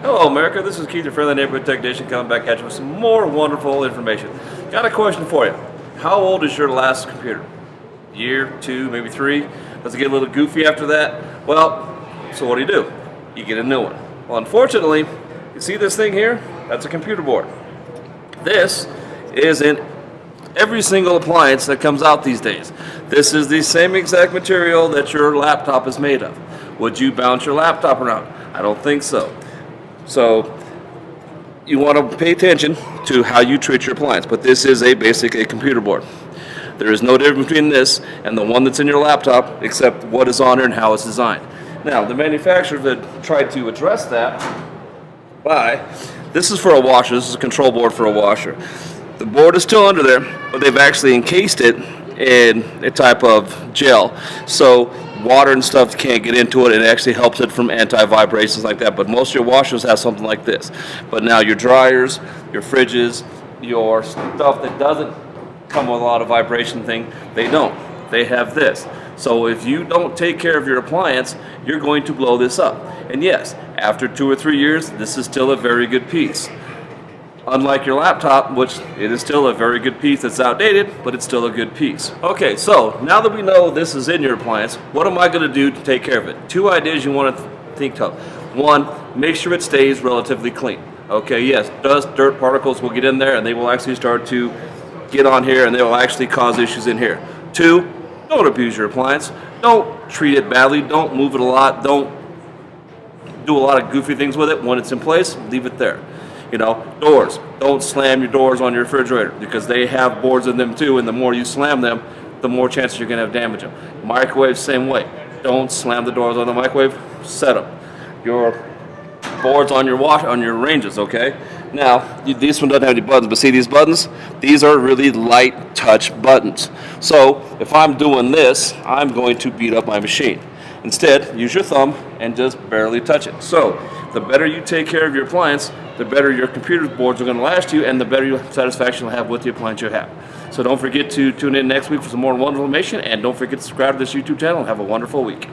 Hello America, this is Keith, your friendly neighborhood technician, coming back at you with some more wonderful information. Got a question for you. How old is your last computer? Year, two, maybe three? Does it get a little goofy after that? Well, so what do? You get a new one. Well, unfortunately, you see this thing here? That's a computer board. This is in every single appliance that comes out these days. This is the same exact material that your laptop is made of. Would you bounce your laptop around? I don't think so. So you want to pay attention to how you treat your appliance, but this is a computer board. There is no difference between this and the one that's in your laptop except what is on it and how it's designed. Now, the manufacturers have tried to address that by, this is for a washer, this is a control board for a washer. The board is still under there, but they've actually encased it in a type of gel. So water and stuff can't get into it, and it actually helps it from anti-vibrations like that. But most of your washers have something like this. But now your dryers, your fridges, your stuff that doesn't come with a lot of vibration thing, they don't. They have this. So if you don't take care of your appliance, you're going to blow this up. And yes, after 2 or 3 years, this is still a very good piece. Unlike your laptop, which it is still a very good piece that's outdated, but it's still a good piece. Okay, so now that we know this is in your appliance, what am I going to do to take care of it? 2 ideas you want to think of. 1, make sure it stays relatively clean. Okay, yes, dust, dirt, particles will get in there and they will actually start to get on here and they will actually cause issues in here. 2, don't abuse your appliance. Don't treat it badly. Don't move it a lot. Don't do a lot of goofy things with it. When it's in place, leave it there. You know, doors. Don't slam your doors on your refrigerator because they have boards in them too, and the more you slam them, the more chances you're going to have damage them. Microwave, same way. Don't slam the doors on the microwave. Set them. Your boards on your ranges, okay? Now, this one doesn't have any buttons, but see these buttons? These are really light touch buttons. So, if I'm doing this, I'm going to beat up my machine. Instead, use your thumb and just barely touch it. So, the better you take care of your appliance, the better your computer boards are going to last you, and the better your satisfaction you'll have with the appliance you have. So don't forget to tune in next week for some more wonderful information, and don't forget to subscribe to this YouTube channel, and have a wonderful week.